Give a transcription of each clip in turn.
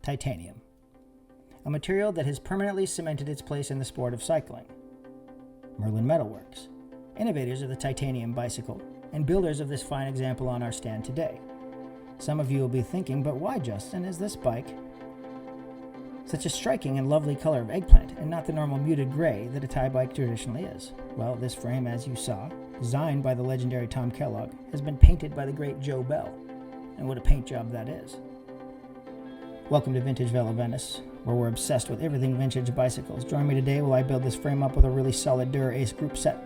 titanium, a material that has permanently cemented its place in the sport of cycling. Merlin Metalworks, innovators of the titanium bicycle and builders of this fine example on our stand today. Some of you will be thinking, but why, Justin, is this bike such a striking and lovely color of eggplant and not the normal muted gray that a tie bike traditionally is? Well, this frame, as you saw, designed by the legendary Tom Kellogg, has been painted by the great Joe Bell. And what a paint job that is. Welcome to Vintage Velo Venice, where we're obsessed with everything vintage bicycles. Join me today while I build this frame up with a really solid Dura Ace group set.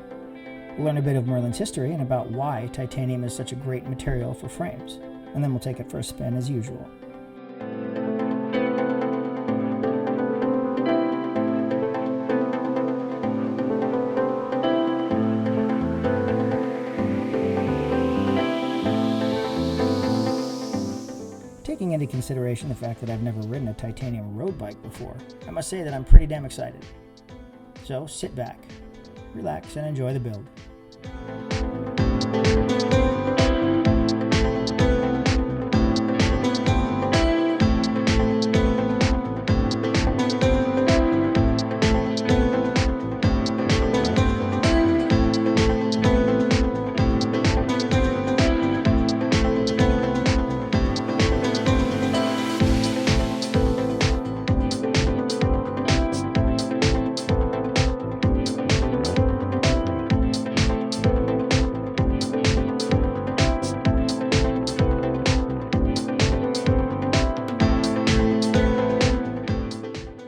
We'll learn a bit of Merlin's history and about why titanium is such a great material for frames. And then we'll take it for a spin as usual. Taking into consideration the fact that I've never ridden a titanium road bike before, I must say that I'm pretty damn excited. So sit back, relax, and enjoy the build.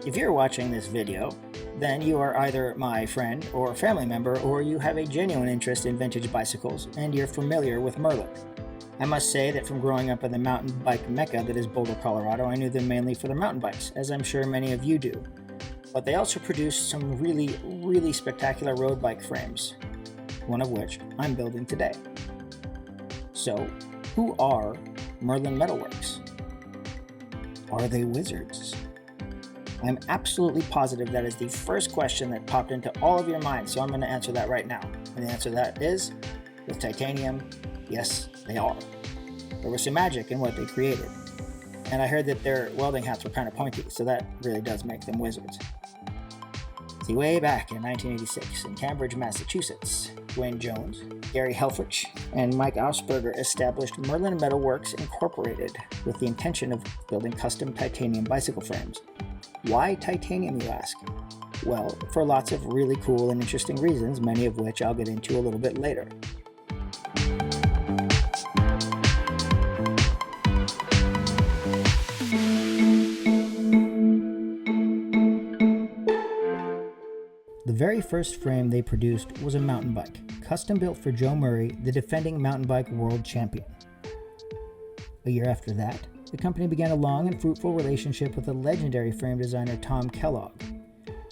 If you're watching this video, then you are either my friend or family member, or you have a genuine interest in vintage bicycles and you're familiar with Merlin. I must say that from growing up in the mountain bike mecca that is Boulder, Colorado, I knew them mainly for their mountain bikes, as I'm sure many of you do. But they also produced some really spectacular road bike frames, one of which I'm building today. So, who are Merlin Metalworks? Are they wizards? I'm absolutely positive that is the first question that popped into all of your minds, so I'm going to answer that right now. And the answer to that is, with titanium, yes, they are. There was some magic in what they created. And I heard that their welding hats were kind of pointy, so that really does make them wizards. See, way back in 1986 in Cambridge, Massachusetts, Dwayne Jones, Gary Helfrich, and Mike Ausberger established Merlin Metalworks Incorporated with the intention of building custom titanium bicycle frames. Why titanium, you ask? Well, for lots of really cool and interesting reasons, many of which I'll get into a little bit later. The very first frame they produced was a mountain bike, custom built for Joe Murray, the defending mountain bike world champion. A year after that, the company began a long and fruitful relationship with the legendary frame designer Tom Kellogg.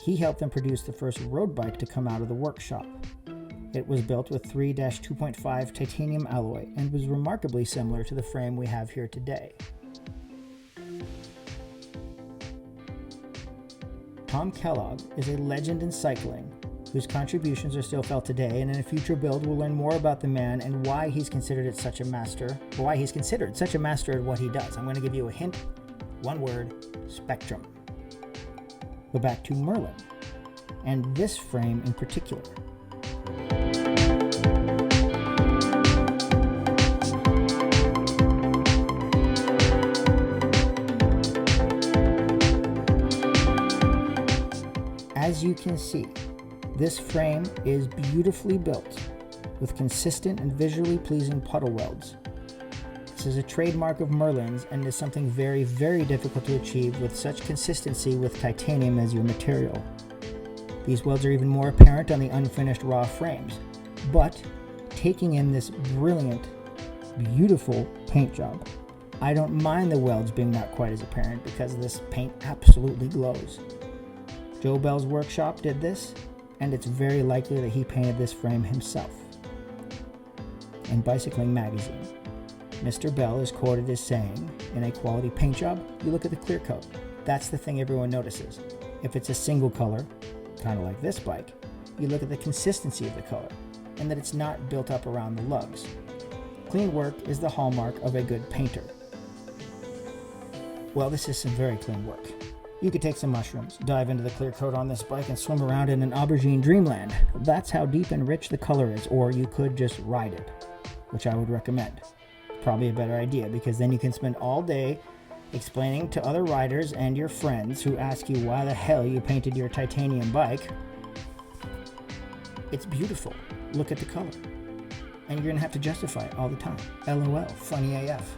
He helped them produce the first road bike to come out of the workshop. It was built with 3-2.5 titanium alloy and was remarkably similar to the frame we have here today. Tom Kellogg is a legend in cycling, whose contributions are still felt today, and in a future build we'll learn more about the man and why he's considered such a master at what he does. I'm going to give you a hint, one word, spectrum. But back to Merlin, and this frame in particular. As you can see, this frame is beautifully built with consistent and visually pleasing puddle welds. This is a trademark of Merlin's and is something very difficult to achieve with such consistency with titanium as your material. These welds are even more apparent on the unfinished raw frames, but taking in this brilliant, beautiful paint job, I don't mind the welds being not quite as apparent because this paint absolutely glows. Joe Bell's workshop did this, and it's very likely that he painted this frame himself. In Bicycling magazine, Mr. Bell is quoted as saying, in a quality paint job, you look at the clear coat. That's the thing everyone notices. If it's a single color, kind of like this bike, you look at the consistency of the color, and that it's not built up around the lugs. Clean work is the hallmark of a good painter. Well, this is some very clean work. You could take some mushrooms, dive into the clear coat on this bike, and swim around in an aubergine dreamland. That's how deep and rich the color is, or you could just ride it, which I would recommend. Probably a better idea, because then you can spend all day explaining to other riders and your friends who ask you why the hell you painted your titanium bike. It's beautiful. Look at the color. And you're going to have to justify it all the time. LOL, funny AF.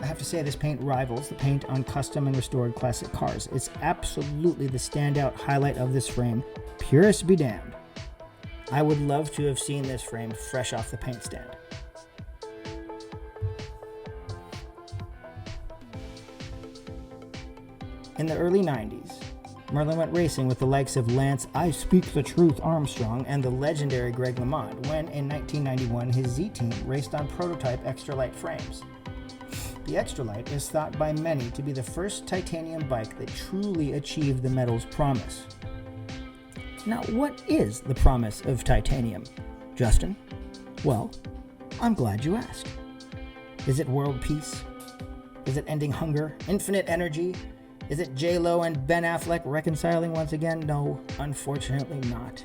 I have to say, this paint rivals the paint on custom and restored classic cars. It's absolutely the standout highlight of this frame. Purists be damned. I would love to have seen this frame fresh off the paint stand. In the early 90s, Merlin went racing with the likes of Lance "I Speak the Truth" Armstrong and the legendary Greg LeMond when, in 1991, his Z-Team raced on prototype extra-light frames. The Extra-Light is thought by many to be the first titanium bike that truly achieved the metal's promise. Now, what is the promise of titanium, Justin? Well, I'm glad you asked. Is it world peace? Is it ending hunger? Infinite energy? Is it J-Lo and Ben Affleck reconciling once again? No, unfortunately not.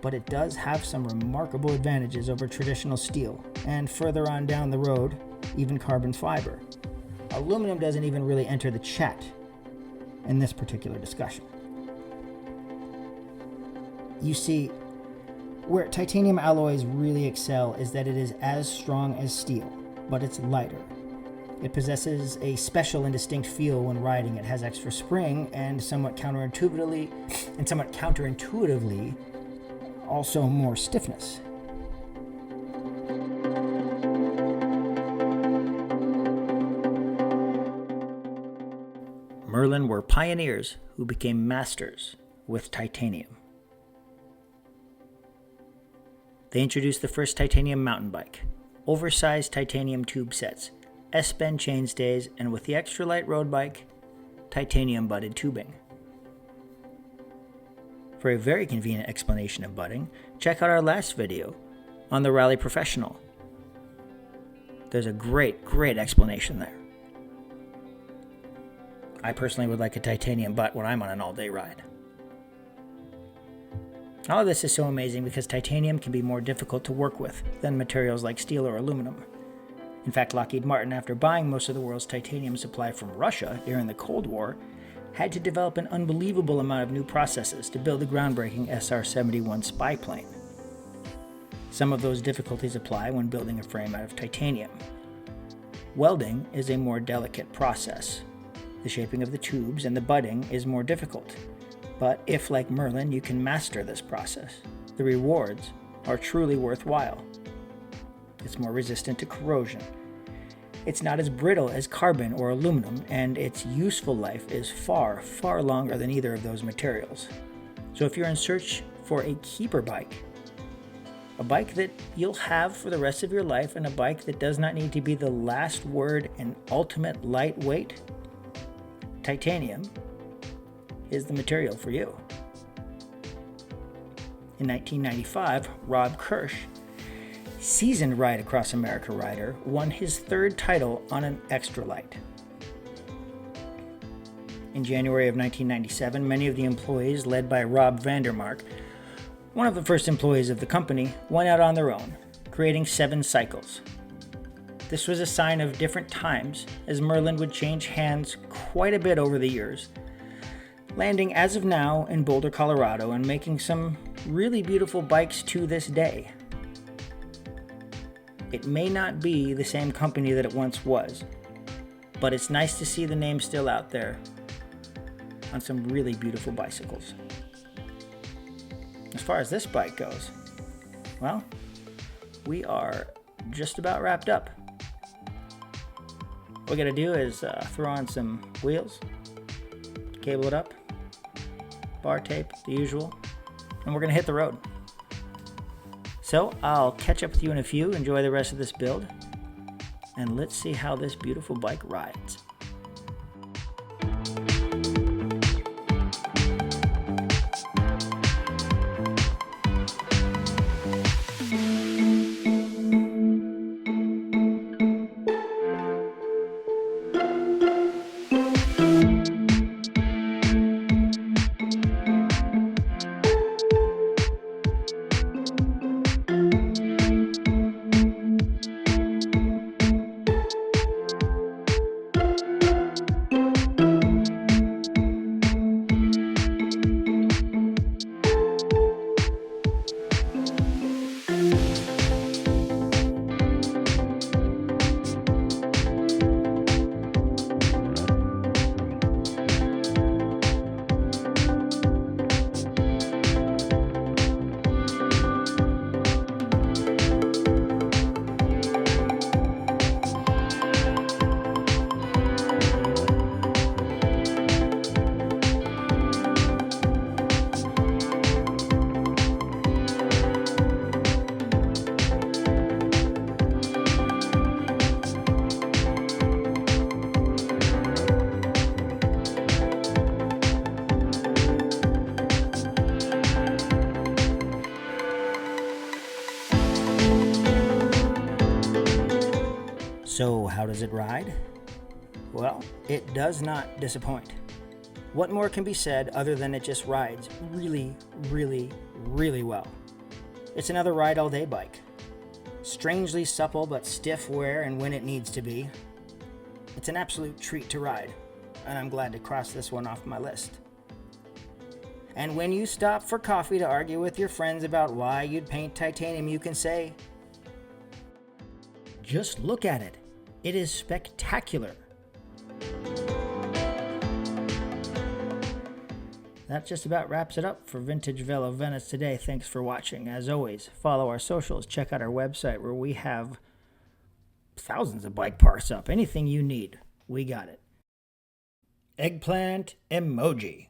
But it does have some remarkable advantages over traditional steel, and further on down the road, even carbon fiber. Aluminum doesn't even really enter the chat in this particular discussion. You see, where titanium alloys really excel is that it is as strong as steel, but it's lighter. It possesses a special and distinct feel when riding. It has extra spring and somewhat counterintuitively, also more stiffness. Merlin were pioneers who became masters with titanium. They introduced the first titanium mountain bike, oversized titanium tube sets, S-bend chainstays, and with the extra-light road bike, titanium butted tubing. For a very convenient explanation of butting, check out our last video on the Rally Professional. There's a great explanation there. I personally would like a titanium butt when I'm on an all-day ride. All of this is so amazing because titanium can be more difficult to work with than materials like steel or aluminum. In fact, Lockheed Martin, after buying most of the world's titanium supply from Russia during the Cold War, had to develop an unbelievable amount of new processes to build the groundbreaking SR-71 spy plane. Some of those difficulties apply when building a frame out of titanium. Welding is a more delicate process. The shaping of the tubes and the butting is more difficult. But if, like Merlin, you can master this process, the rewards are truly worthwhile. It's more resistant to corrosion. It's not as brittle as carbon or aluminum, and its useful life is far longer than either of those materials. So if you're in search for a keeper bike, a bike that you'll have for the rest of your life, and a bike that does not need to be the last word and ultimate lightweight, titanium is the material for you. In 1995, Rob Kirsch, seasoned Ride Across America rider, won his third title on an extra-light. In January of 1997, many of the employees, led by Rob Vandermark, one of the first employees of the company, went out on their own, creating 7 cycles. This was a sign of different times, as Merlin would change hands quite a bit over the years, landing as of now in Boulder, Colorado, and making some really beautiful bikes to this day. It may not be the same company that it once was, but it's nice to see the name still out there on some really beautiful bicycles. As far as this bike goes, well, we are just about wrapped up. What we gotta do is throw on some wheels, cable it up, bar tape, the usual, and we're gonna hit the road. So I'll catch up with you in a few, enjoy the rest of this build, and let's see how this beautiful bike rides. does it ride? Well, it does not disappoint. What more can be said other than it just rides really, really, really well? It's another ride-all-day bike. Strangely supple but stiff where and when it needs to be. It's an absolute treat to ride, and I'm glad to cross this one off my list. And when you stop for coffee to argue with your friends about why you'd paint titanium, you can say, just look at it. It is spectacular. That just about wraps it up for Vintage Velo Venice today. Thanks for watching. As always, follow our socials. Check out our website where we have thousands of bike parts up. Anything you need, we got it. Eggplant emoji.